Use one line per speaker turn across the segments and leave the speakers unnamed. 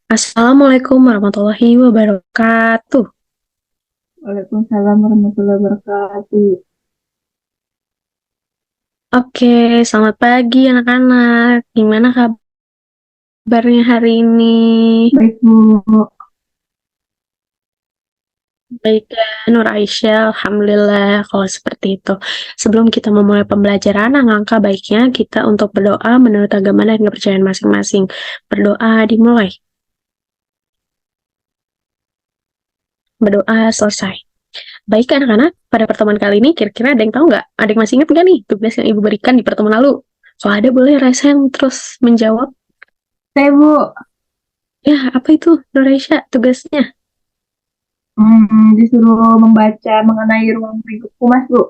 Assalamualaikum warahmatullahi wabarakatuh.
Waalaikumsalam warahmatullahi wabarakatuh.
Oke, selamat pagi anak-anak. Gimana kabarnya hari ini?
Baik, Bu.
Baik ya, Nur Aisyah. Alhamdulillah kalau seperti itu. Sebelum kita memulai pembelajaran, alangkah baiknya kita untuk berdoa menurut agama dan kepercayaan masing-masing. Berdoa dimulai. Berdoa selesai. Baik anak-anak, pada pertemuan kali ini kira-kira ada yang tahu nggak? Ada yang masih ingat nggak nih tugas yang ibu berikan di pertemuan lalu? Kalau ada boleh Resen terus menjawab.
Saya, Bu,
Ya, apa itu, Nuraisha, tugasnya?
disuruh membaca mengenai ruang lingkup humas, Bu.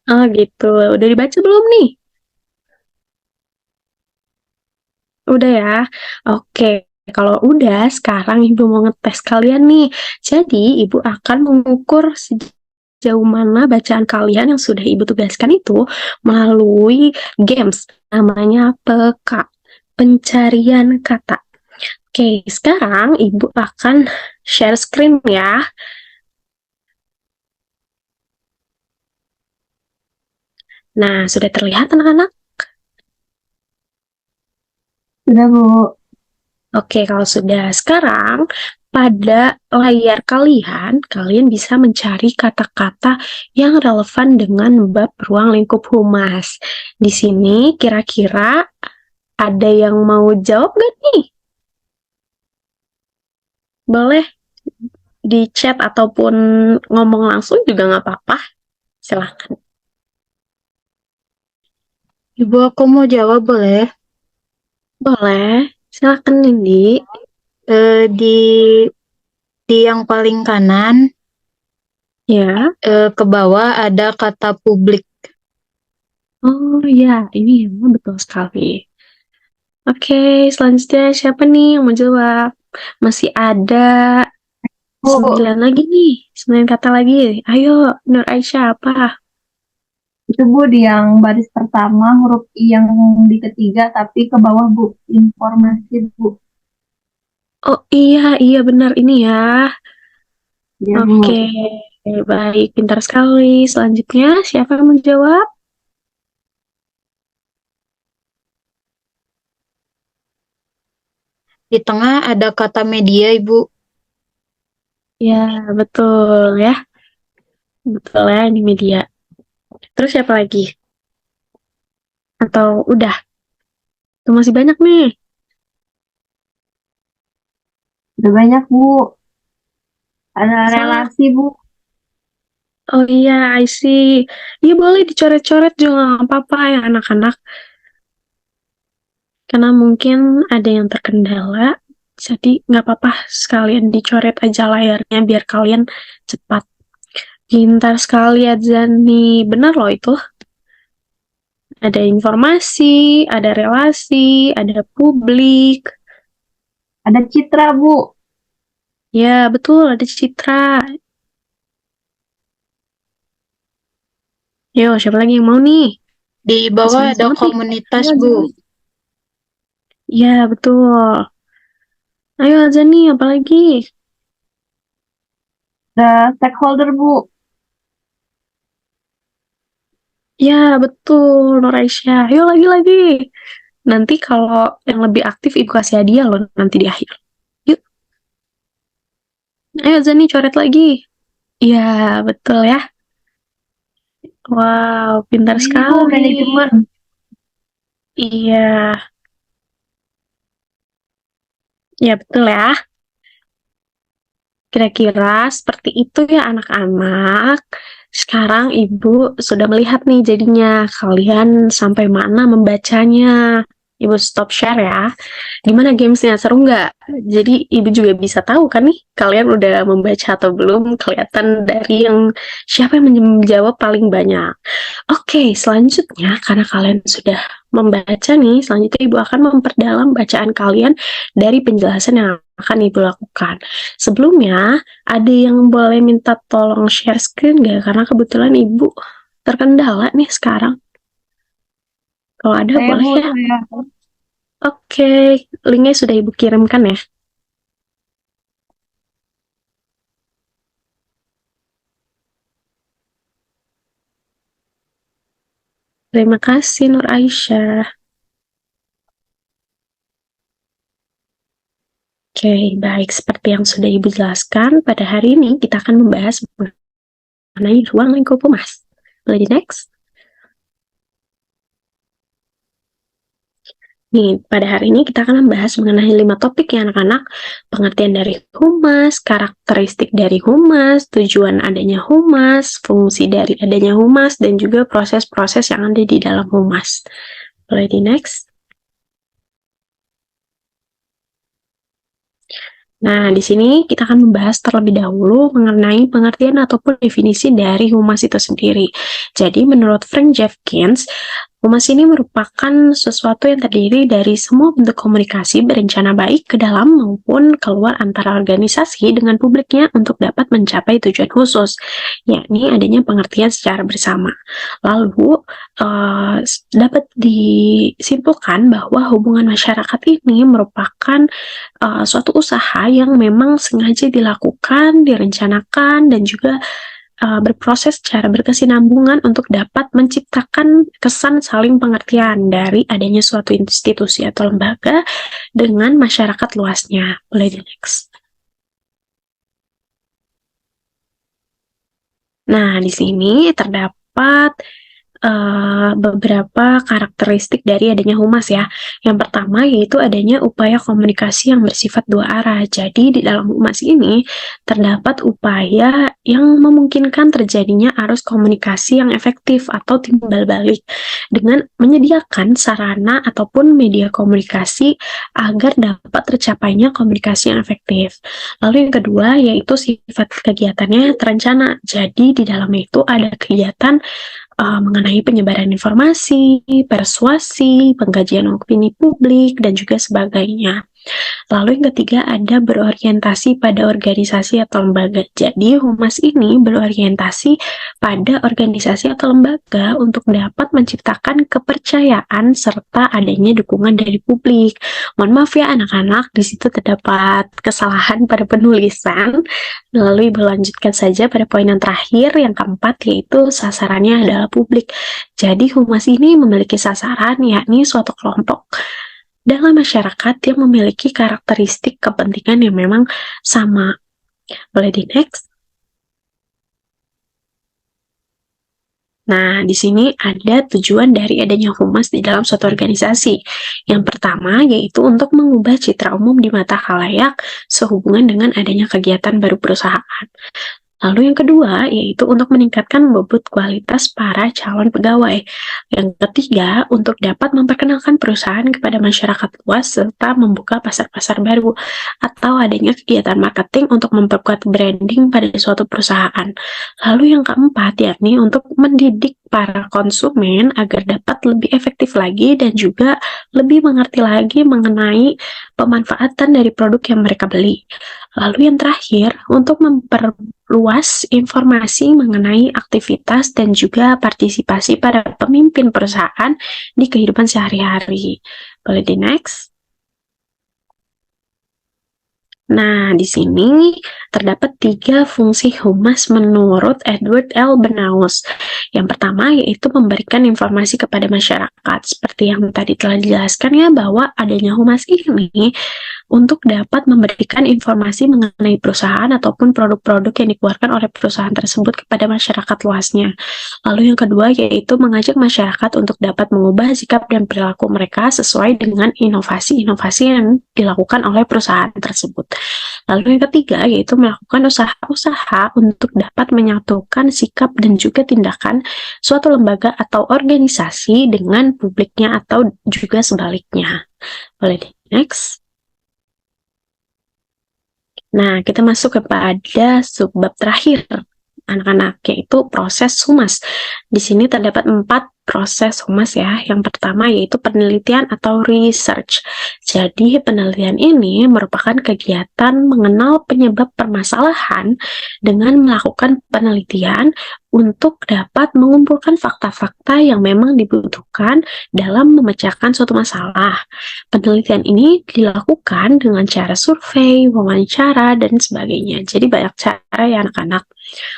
Oh, gitu. Udah dibaca belum nih? Udah ya? Oke. Kalau udah, sekarang Ibu mau ngetes kalian nih. Jadi, Ibu akan mengukur sejauh mana bacaan kalian yang sudah Ibu tugaskan itu melalui games. Namanya PK, pencarian kata. Oke, sekarang Ibu akan share screen ya. Nah, sudah terlihat anak-anak?
Sudah, Bu.
Oke, kalau sudah sekarang pada layar kalian, kalian bisa mencari kata-kata yang relevan dengan bab ruang lingkup humas. Di sini kira-kira ada yang mau jawab nggak nih? Boleh di chat ataupun ngomong langsung juga nggak apa-apa. Silahkan.
Ibu, aku mau jawab boleh?
Boleh. Silahkan, Nindi.
Di yang paling kanan,
Ya.
ke bawah ada kata publik.
Oh ya, ini emang betul sekali. Oke, selanjutnya siapa nih yang mau jawab? Masih ada
Bu,
9 lagi nih, 9 kata lagi. Ayo, Nur Aisyah apa?
itu, Bu, di yang baris pertama, huruf I yang di ketiga, tapi ke bawah, Bu. Informasi, Bu.
Oh iya, iya benar ini ya.
Ya,
Oke,
Bu.
baik, pintar sekali. Selanjutnya, siapa yang menjawab?
Di tengah ada kata media, Ibu.
Ya, betul ya. Betul ya, ini media. Terus siapa lagi? Atau udah? Tuh masih banyak nih.
Udah banyak, Bu. Ada
Salah.
relasi, Bu.
Oh iya, I see. Iya boleh dicoret-coret juga nggak apa-apa ya anak-anak. Karena mungkin ada yang terkendala, jadi nggak apa-apa sekalian dicoret aja layarnya biar kalian cepat. Pintar sekali Adzani, benar loh itu. Ada informasi, ada relasi, ada publik.
Ada citra, Bu.
Ya betul, ada citra. Yo, siapa lagi yang mau nih?
Di
Masih
bawah
banyak
ada
banget nih.
komunitas,
Ayo
Bu.
Adzani. Ya betul. Ayo Adzani, apa lagi?
Ada stakeholder, Bu.
Ya betul, Noraisya. Ayo lagi-lagi. Nanti kalau yang lebih aktif ibu kasih hadiah loh nanti di akhir. Yuk, ayo Zani coret lagi. Iya, betul ya. Wow, pintar
Ini, Bu,
sekali.
manajemen.
Iya, ya betul ya. Kira-kira seperti itu ya anak-anak. Sekarang ibu sudah melihat nih jadinya kalian sampai mana membacanya. Ibu stop share ya. Gimana gamesnya? Seru nggak? Jadi ibu juga bisa tahu kan nih kalian udah membaca atau belum. Kelihatan dari yang siapa yang menjawab paling banyak. Oke, selanjutnya karena kalian sudah membaca nih, selanjutnya ibu akan memperdalam bacaan kalian dari penjelasan yang akan ibu lakukan. Sebelumnya, ada yang boleh minta tolong share screen nggak? Karena kebetulan ibu terkendala nih sekarang. Kalau ada
Saya,
boleh
Bu,
ya.
saya.
Oke, linknya sudah ibu kirimkan ya. Terima kasih Nur Aisyah. Oke, baik. Seperti yang sudah Ibu jelaskan, pada hari ini kita akan membahas mengenai ruang lingkup humas. Boleh di next? Nih, pada hari ini kita akan membahas mengenai 5 topik ya anak-anak. Pengertian dari humas, karakteristik dari humas, tujuan adanya humas, fungsi dari adanya humas, dan juga proses-proses yang ada di dalam humas. Boleh di next? Nah, di sini kita akan membahas terlebih dahulu mengenai pengertian ataupun definisi dari humas itu sendiri. Jadi, menurut Frank Jeffkins, humas ini merupakan sesuatu yang terdiri dari semua bentuk komunikasi berencana baik ke dalam maupun keluar antara organisasi dengan publiknya untuk dapat mencapai tujuan khusus, yakni adanya pengertian secara bersama. Lalu, dapat disimpulkan bahwa hubungan masyarakat ini merupakan suatu usaha yang memang sengaja dilakukan, direncanakan, dan juga berproses secara berkesinambungan untuk dapat menciptakan kesan saling pengertian dari adanya suatu institusi atau lembaga dengan masyarakat luasnya. Boleh di next. Nah, di sini terdapat beberapa karakteristik dari adanya humas ya. Yang pertama yaitu adanya upaya komunikasi yang bersifat dua arah. Jadi di dalam humas ini terdapat upaya yang memungkinkan terjadinya arus komunikasi yang efektif atau timbal balik dengan menyediakan sarana ataupun media komunikasi agar dapat tercapainya komunikasi yang efektif. Lalu yang kedua yaitu sifat kegiatannya terencana. Jadi di dalam itu ada kegiatan mengenai penyebaran informasi, persuasi, pengkajian opini publik, dan juga sebagainya. Lalu yang ketiga ada berorientasi pada organisasi atau lembaga. Jadi humas ini berorientasi pada organisasi atau lembaga untuk dapat menciptakan kepercayaan serta adanya dukungan dari publik. Mohon maaf ya anak-anak, di situ terdapat kesalahan pada penulisan. Lalu Ibu lanjutkan saja pada poin yang terakhir, yang keempat yaitu sasarannya adalah publik. Jadi humas ini memiliki sasaran yakni suatu kelompok dalam masyarakat yang memiliki karakteristik kepentingan yang memang sama. Boleh di next? Nah, di sini ada tujuan dari adanya humas di dalam suatu organisasi. Yang pertama yaitu untuk mengubah citra umum di mata khalayak sehubungan dengan adanya kegiatan baru perusahaan. Lalu yang kedua, yaitu untuk meningkatkan bobot kualitas para calon pegawai. Yang ketiga, untuk dapat memperkenalkan perusahaan kepada masyarakat luas serta membuka pasar-pasar baru atau adanya kegiatan marketing untuk memperkuat branding pada suatu perusahaan. Lalu yang keempat, yakni untuk mendidik para konsumen agar dapat lebih efektif lagi dan juga lebih mengerti lagi mengenai pemanfaatan dari produk yang mereka beli. Lalu yang terakhir, untuk memperluas informasi mengenai aktivitas dan juga partisipasi para pemimpin perusahaan di kehidupan sehari-hari. Boleh di next? Nah, di sini terdapat 3 fungsi humas menurut Edward L. Bernaus. Yang pertama yaitu memberikan informasi kepada masyarakat. Seperti yang tadi telah dijelaskan ya, bahwa adanya humas ini untuk dapat memberikan informasi mengenai perusahaan ataupun produk-produk yang dikeluarkan oleh perusahaan tersebut kepada masyarakat luasnya. Lalu yang kedua yaitu mengajak masyarakat untuk dapat mengubah sikap dan perilaku mereka sesuai dengan inovasi-inovasi yang dilakukan oleh perusahaan tersebut. Lalu yang ketiga yaitu melakukan usaha-usaha untuk dapat menyatukan sikap dan juga tindakan suatu lembaga atau organisasi dengan publiknya atau juga sebaliknya. Boleh di next? Nah, kita masuk kepada subbab terakhir anak-anak, yaitu proses humas. Di sini terdapat 4 proses humas ya. Yang pertama yaitu penelitian atau research. Jadi penelitian ini merupakan kegiatan mengenal penyebab permasalahan dengan melakukan penelitian untuk dapat mengumpulkan fakta-fakta yang memang dibutuhkan dalam memecahkan suatu masalah. Penelitian ini dilakukan dengan cara survei, wawancara, dan sebagainya. Jadi banyak cara ya anak-anak.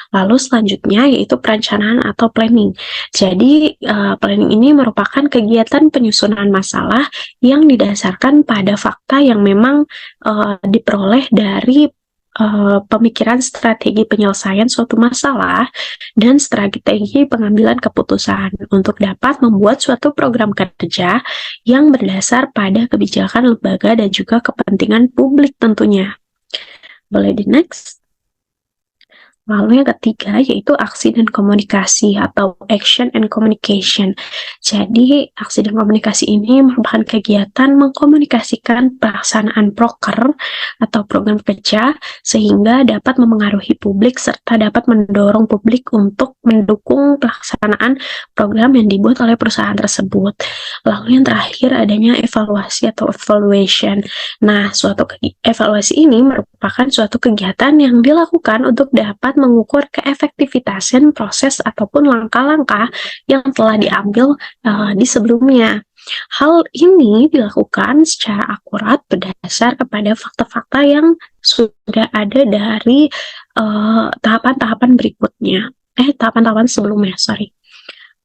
Lalu selanjutnya yaitu perencanaan atau planning. Jadi planning ini merupakan kegiatan penyusunan masalah yang didasarkan pada fakta yang memang diperoleh dari pemikiran strategi penyelesaian suatu masalah dan strategi pengambilan keputusan untuk dapat membuat suatu program kerja yang berdasar pada kebijakan lembaga dan juga kepentingan publik tentunya. Boleh di next? Lalu yang ketiga yaitu aksi dan komunikasi atau action and communication. Jadi aksi dan komunikasi ini merupakan kegiatan mengkomunikasikan pelaksanaan proker atau program kerja sehingga dapat memengaruhi publik serta dapat mendorong publik untuk mendukung pelaksanaan program yang dibuat oleh perusahaan tersebut. Lalu yang terakhir adanya evaluasi atau evaluation. Nah, suatu evaluasi ini merupakan suatu kegiatan yang dilakukan untuk dapat mengukur keefektivitasan proses ataupun langkah-langkah yang telah diambil di sebelumnya. Hal ini dilakukan secara akurat berdasar kepada fakta-fakta yang sudah ada dari tahapan-tahapan berikutnya. Tahapan-tahapan sebelumnya, sorry.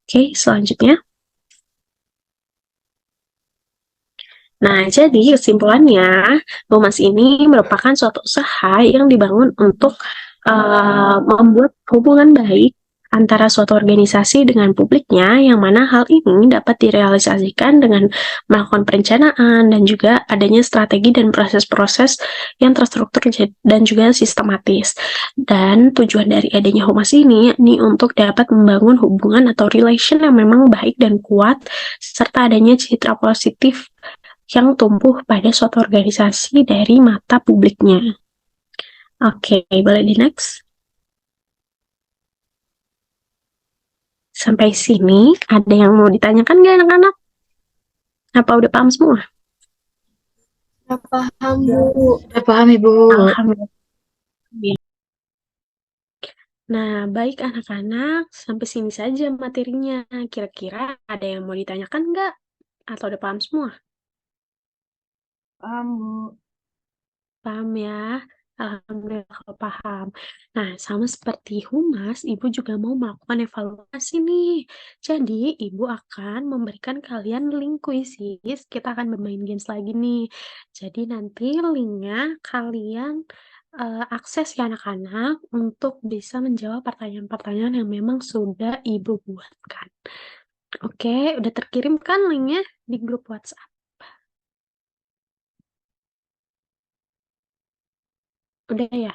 Oke, selanjutnya. Nah, jadi kesimpulannya, Humas ini merupakan suatu usaha yang dibangun untuk membuat hubungan baik antara suatu organisasi dengan publiknya, yang mana hal ini dapat direalisasikan dengan melakukan perencanaan dan juga adanya strategi dan proses-proses yang terstruktur dan juga sistematis. Dan tujuan dari adanya Humas ini untuk dapat membangun hubungan atau relation yang memang baik dan kuat, serta adanya citra positif yang tumbuh pada suatu organisasi dari mata publiknya. Oke, boleh di next? Sampai sini, ada yang mau ditanyakan nggak anak-anak? Apa udah paham semua?
Udah paham, Bu. Udah paham, Ibu.
Alhamdulillah. Nah, baik anak-anak, sampai sini saja materinya. Kira-kira ada yang mau ditanyakan nggak? Atau udah paham semua?
Paham, Bu.
Paham ya? Alhamdulillah kalau paham. Nah, sama seperti Humas, Ibu juga mau melakukan evaluasi nih. Jadi, Ibu akan memberikan kalian link kuisis. Kita akan bermain games lagi nih. Jadi, nanti linknya kalian akses ya anak-anak untuk bisa menjawab pertanyaan-pertanyaan yang memang sudah Ibu buatkan. Oke, udah terkirim kan linknya di grup WhatsApp? Udah ya?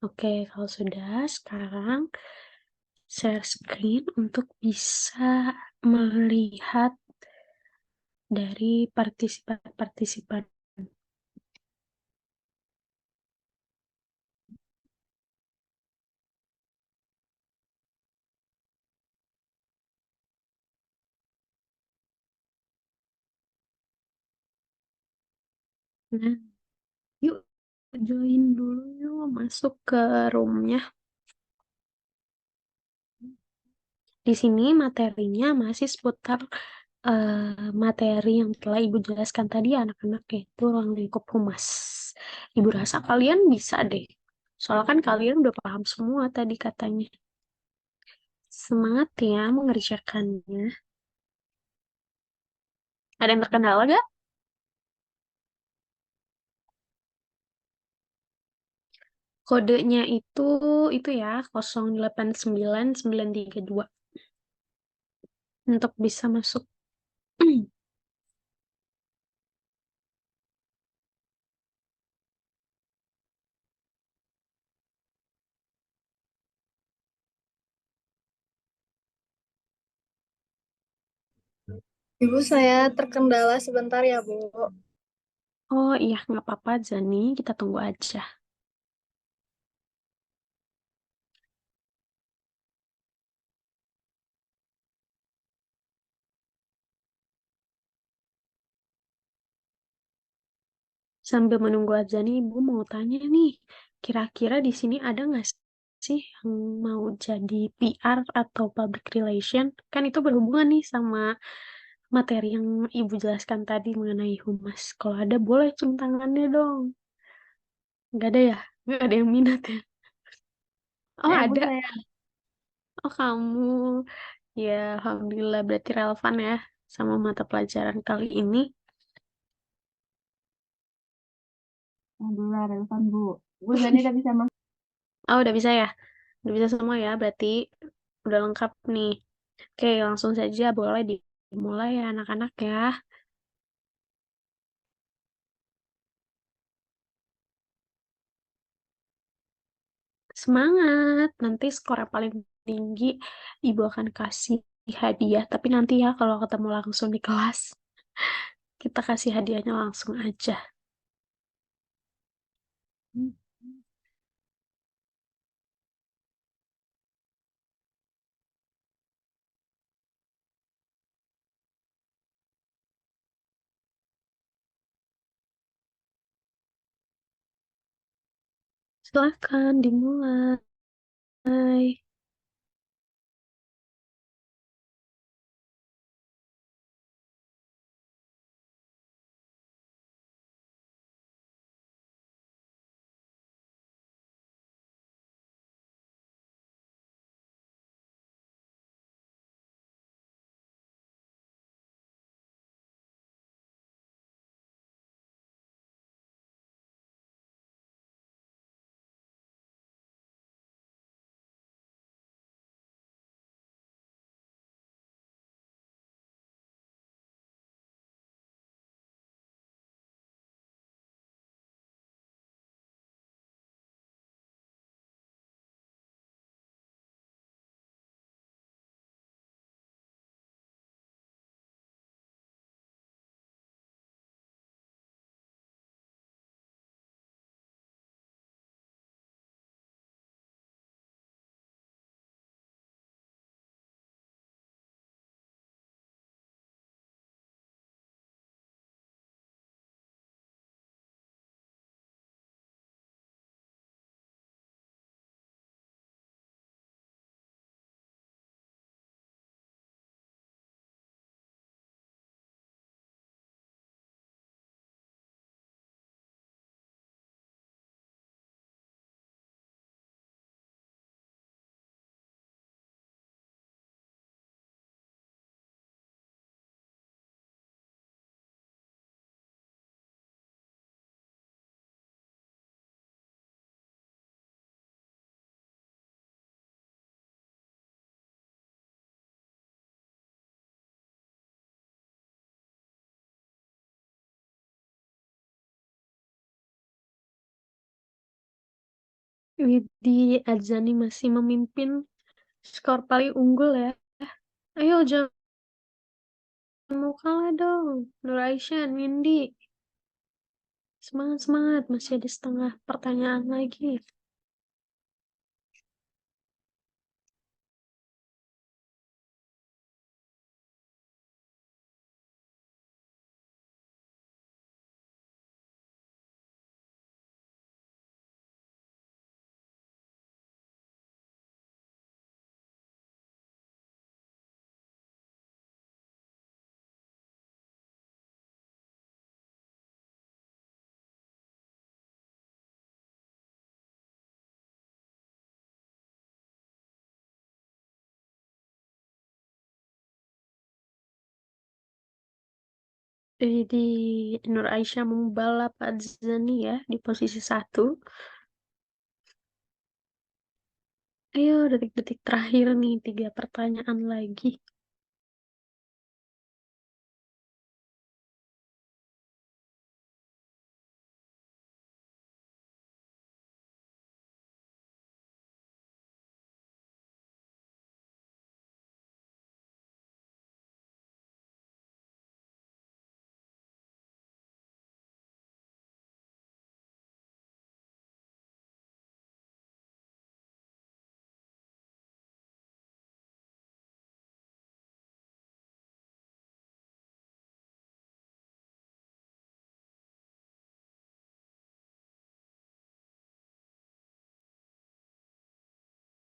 Oke, kalau sudah, sekarang share screen untuk bisa melihat dari partisipan-partisipan. Nah, yuk join dulu yuk, masuk ke roomnya. Di sini materinya masih seputar materi yang telah Ibu jelaskan tadi anak-anak, yaitu ruang lingkup humas. Ibu rasa kalian bisa deh. Soalnya kan kalian udah paham semua tadi katanya. Semangat ya mengerjakannya. Ada yang terkendala gak? Kodenya itu ya 089932 untuk bisa masuk.
Ibu, saya terkendala sebentar ya, Bu.
Oh iya, nggak apa-apa Zani, kita tunggu aja. Sambil menunggu Azani, Ibu mau tanya nih, kira-kira di sini ada nggak sih yang mau jadi PR atau public relation? Kan itu berhubungan nih sama materi yang Ibu jelaskan tadi mengenai humas. Kalau ada, boleh cium tangannya dong. Nggak ada ya? Nggak ada yang minat ya? Oh,
Bu
ada.
saya.
Oh, kamu. Ya, alhamdulillah berarti relevan ya sama mata pelajaran kali ini.
Alhamdulillah relevan Bu. Bu Zani udah bisa masuk.
Oh, udah bisa ya? Udah bisa semua ya, berarti udah lengkap nih. Oke, langsung saja boleh dimulai ya anak-anak ya. Semangat, nanti skor yang paling tinggi Ibu akan kasih hadiah. Tapi nanti ya kalau ketemu langsung di kelas, kita kasih hadiahnya langsung aja. Silakan dimulai. Widi Adzani masih memimpin skor paling unggul ya. Ayo jangan mau kalah dong. Nur Aisyah, Windy. Semangat, semangat. Masih ada setengah pertanyaan lagi. Di Nur Aisyah membalap Adzani ya di posisi satu. Ayo detik-detik terakhir nih, tiga pertanyaan lagi.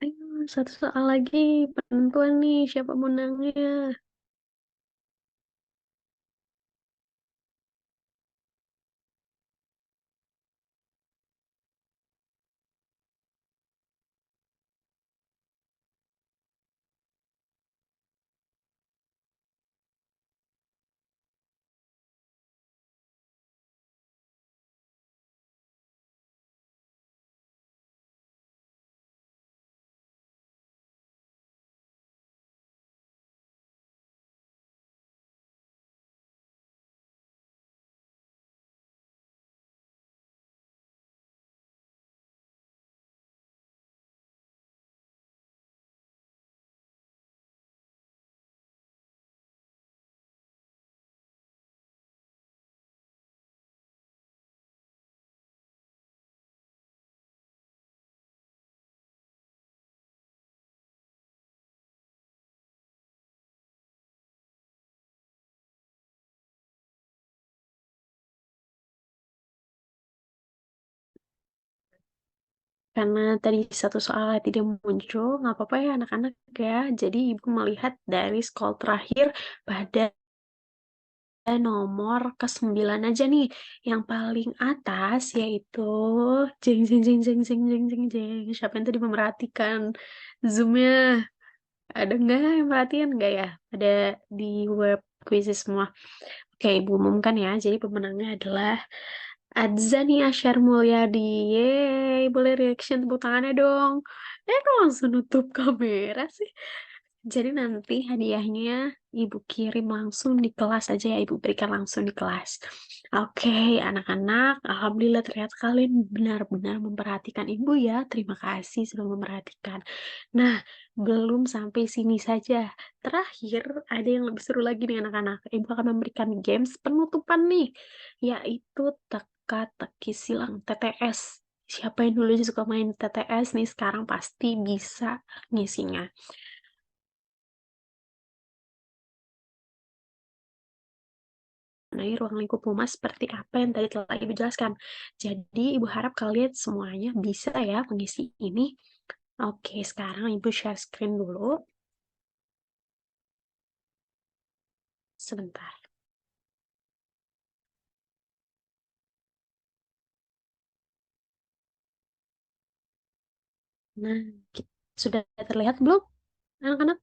Ayo satu soal lagi penentuan nih siapa menangnya. karena tadi satu soal tidak muncul, nggak apa-apa ya anak-anak ya. Jadi ibu melihat dari skor terakhir pada nomor ke-9 aja nih. Yang paling atas yaitu jeng jeng jeng jeng jeng jeng jeng jeng. Siapa yang tadi memerhatikan Zoom-nya? Ada nggak yang perhatian nggak ya? Ada di web quiz semua. Oke, ibu umumkan ya. Jadi pemenangnya adalah Adzani Asyar Mulyadi. Yeay, boleh reaction tepuk tangannya dong. Kok langsung nutup kamera sih? Jadi nanti hadiahnya ibu kirim langsung di kelas aja ya, ibu berikan langsung di kelas. Oke, anak-anak, alhamdulillah ternyata kalian benar-benar memperhatikan ibu ya. Terima kasih sudah memperhatikan. Nah, belum sampai sini saja. Terakhir, ada yang lebih seru lagi nih anak-anak. Ibu akan memberikan games penutupan nih, yaitu teka-teki silang TTS. Siapa yang dulu suka main TTS nih, sekarang pasti bisa ngisinya. Mengenai ruang lingkup rumah seperti apa yang tadi telah Ibu jelaskan. Jadi, Ibu harap kalian semuanya bisa ya mengisi ini. Oke, sekarang Ibu share screen dulu. Sebentar. Nah, sudah terlihat belum, anak-anak?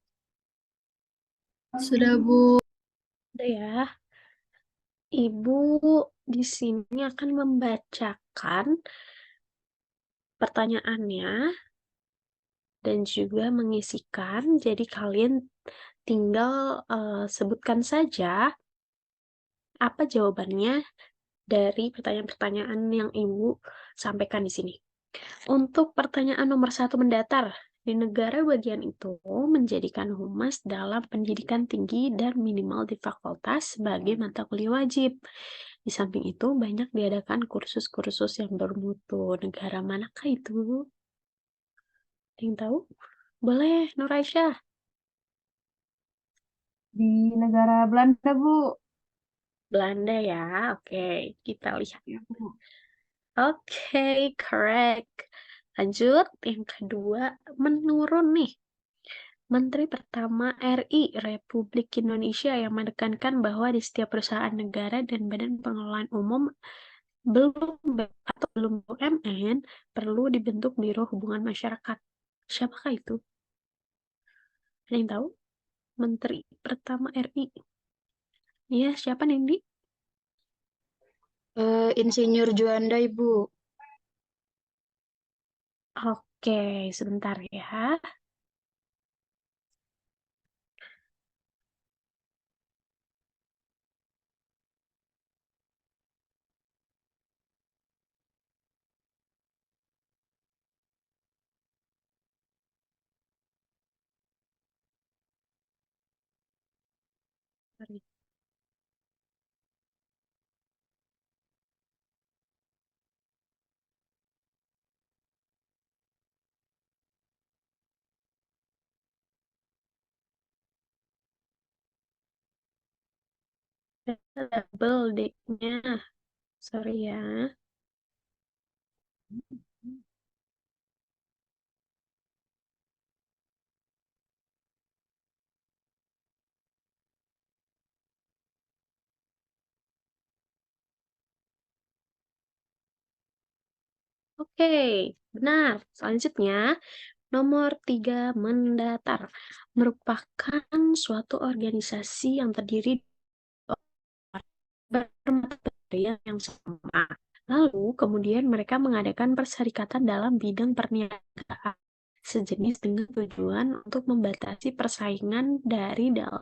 Sudah, Bu.
Udah ya. Ibu di sini akan membacakan pertanyaannya dan juga mengisikan. Jadi kalian tinggal sebutkan saja apa jawabannya dari pertanyaan-pertanyaan yang Ibu sampaikan di sini. Untuk pertanyaan nomor 1 mendatar, di negara bagian itu menjadikan humas dalam pendidikan tinggi dan minimal di fakultas sebagai mata kuliah wajib. Di samping itu banyak diadakan kursus-kursus yang bermutu. Negara manakah itu? Ada yang tahu? Boleh, Nur Aisyah.
Di negara Belanda, Bu.
Belanda ya. Oke, kita lihat.
Ya, Bu.
Oke, correct. Lanjut, yang kedua, menurun nih. Menteri Pertama RI Republik Indonesia yang menekankan bahwa di setiap perusahaan negara dan badan pengelolaan umum belum BUMN perlu dibentuk Biro Hubungan Masyarakat. Siapakah itu? Ada yang tahu? Menteri Pertama RI. Iya, siapa Nindi?
Insinyur Juanda, Ibu.
Oke, sebentar ya. Double D-nya. Sorry ya. Oke, benar. Selanjutnya, nomor 3 mendatar merupakan suatu organisasi yang terdiri bermata pencaharian yang sama. Lalu kemudian mereka mengadakan perserikatan dalam bidang perniagaan sejenis dengan tujuan untuk membatasi persaingan dari dalam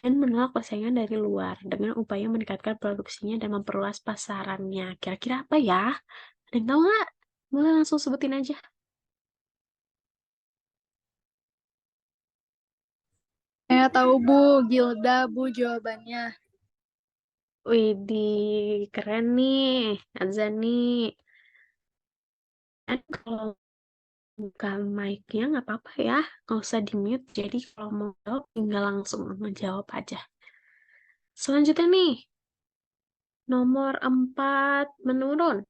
dan menolak persaingan dari luar dengan upaya meningkatkan produksinya dan memperluas pasarannya. Kira-kira apa ya? Ada yang tahu nggak? Boleh langsung sebutin aja.
Saya tahu, Bu. Gilda, Bu, jawabannya.
Widih, keren nih, Azani. Dan kalau buka mic-nya nggak apa-apa ya, nggak usah di-mute. Jadi kalau mau jawab, tinggal langsung menjawab aja. Selanjutnya nih, nomor 4 menurun.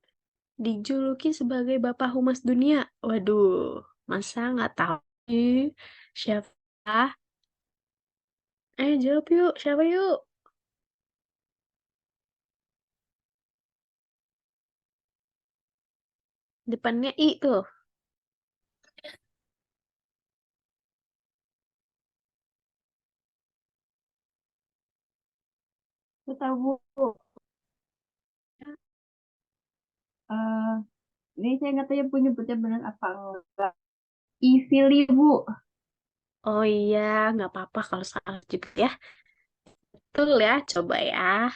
dijuluki sebagai Bapak Humas Dunia? Waduh, masa nggak tahu sih? Siapa? Jawab yuk, siapa yuk? Depannya I tuh.
Aku tahu Bu. Eh, ini saya nggak tahu ya Bu nyebutnya benar apa enggak. Easily Bu.
Oh iya, nggak apa-apa kalau salah juga ya. Betul ya, coba ya.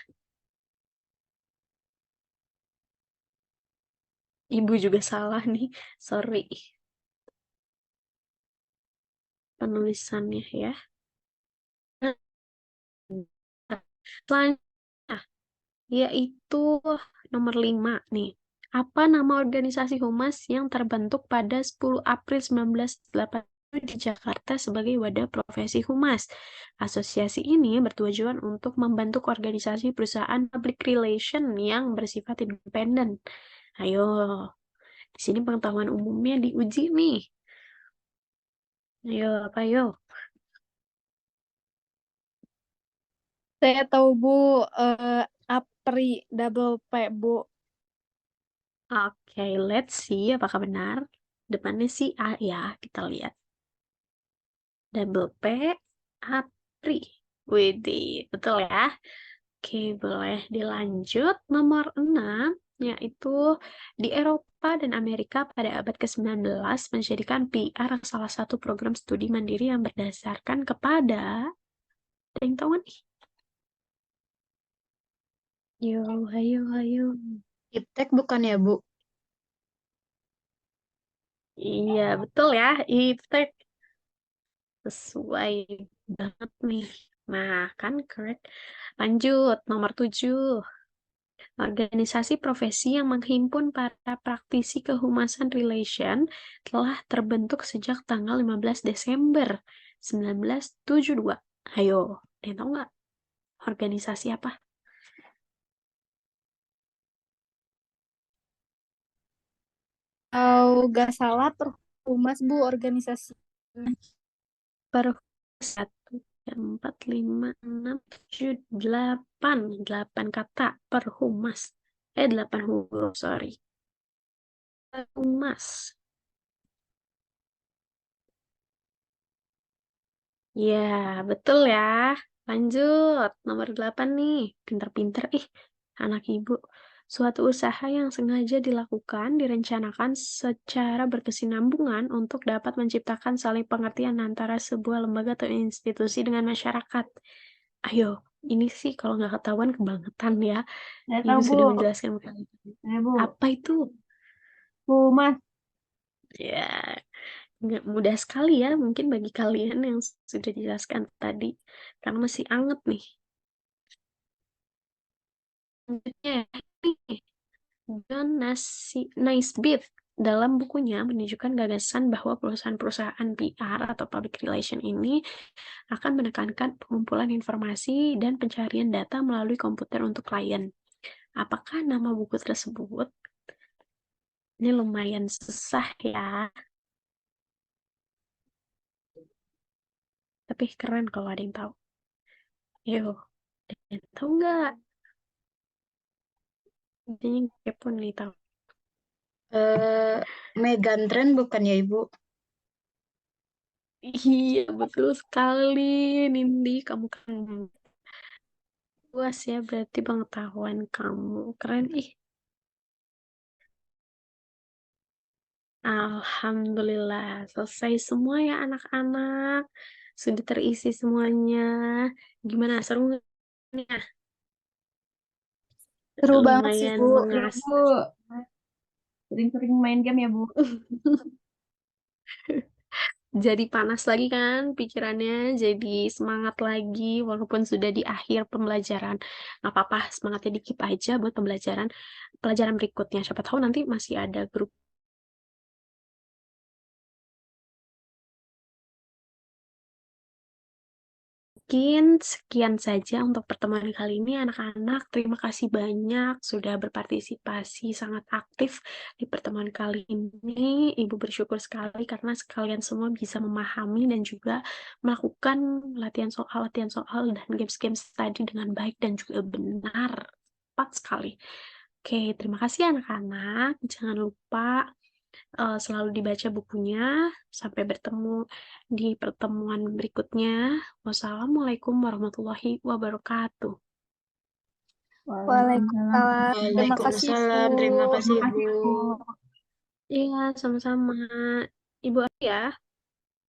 Ibu juga salah nih, sorry. Penulisannya ya. Selanjutnya, yaitu nomor 5 nih. Apa nama organisasi humas yang terbentuk pada 10 April 1980 di Jakarta sebagai wadah profesi humas? Asosiasi ini bertujuan untuk membentuk organisasi perusahaan public relation yang bersifat independen. Ayo, di sini pengetahuan umumnya diuji nih. Ayo, apa yo?
Saya tahu Bu, APRI double P Bu.
Oke, let's see apakah benar. Depannya sih A ya, kita lihat. Double P, Apri. Widih, betul ya. Oke, boleh dilanjut. Nomor 6, yaitu di Eropa dan Amerika pada abad ke-19 menjadikan PR salah satu program studi mandiri yang berdasarkan kepada... Ada yang tahu nggak nih? Yo, ayo, ayo.
Iptek bukan ya, Bu?
Iya, betul ya. Iptek. Sesuai banget nih. Nah, kan correct. Lanjut, nomor 7. Organisasi profesi yang menghimpun para praktisi kehumasan relation telah terbentuk sejak tanggal 15 Desember 1972. Ayo, ada yang tahu nggak organisasi apa?
Kalau gak salah Perhumas Bu organisasi.
Per 1, 2, 3, 4, 5, 6, 7, 8. 8 kata per humas. 8 huruf, sorry. Humas. Ya, betul ya. Lanjut, nomor 8 nih. Pinter-pinter, anak ibu. Suatu usaha yang sengaja dilakukan, direncanakan secara berkesinambungan untuk dapat menciptakan saling pengertian antara sebuah lembaga atau institusi dengan masyarakat. Ayo, ini sih kalau nggak ketahuan kebangetan ya.
Saya tahu
Ibu
Bu.
sudah menjelaskan kali.
Saya Bu.
Apa itu?
Humas.
Ya, nggak mudah sekali ya mungkin bagi kalian yang sudah dijelaskan tadi. Karena masih anget nih. Selanjutnya, nih, John Naisbitt dalam bukunya menunjukkan gagasan bahwa perusahaan-perusahaan PR atau public relation ini akan menekankan pengumpulan informasi dan pencarian data melalui komputer untuk klien. Apakah nama buku tersebut? Ini lumayan susah ya, tapi keren kalau ada yang tahu. Yo, ada yang tahu nggak? Jadi kepo nih tahu.
Eh, Megan Trend bukan ya, Ibu?
Iya, betul sekali, Nindi. Kamu kan luas ya, berarti pengetahuan kamu. Keren, ih. Alhamdulillah, selesai semua ya anak-anak. Sudah terisi semuanya. Gimana, seru nggak nih?
Seru banget sih
Lumayan
Bu.
Ya
mengasah.
Bu. Sering-sering main game ya Bu.
Jadi panas lagi kan pikirannya, jadi semangat lagi walaupun sudah di akhir pembelajaran. Nggak apa-apa, semangatnya dikit aja buat pelajaran berikutnya. Siapa tahu nanti masih ada grup Mungkin sekian saja untuk pertemuan kali ini anak-anak. Terima kasih banyak sudah berpartisipasi sangat aktif di pertemuan kali ini. Ibu bersyukur sekali karena sekalian semua bisa memahami dan juga melakukan latihan soal dan games-games tadi dengan baik dan juga benar. Tepat sekali. Oke, terima kasih anak-anak. Jangan lupa selalu dibaca bukunya. Sampai bertemu di pertemuan berikutnya. Wassalamualaikum warahmatullahi wabarakatuh.
Waalaikumsalam.
Waalaikumsalam. Terima kasih,
Waalaikumsalam.
Bu.
Terima kasih,
Terima kasih,
Bu.
Bu.
Iya, sama-sama. Ibu Ari ya.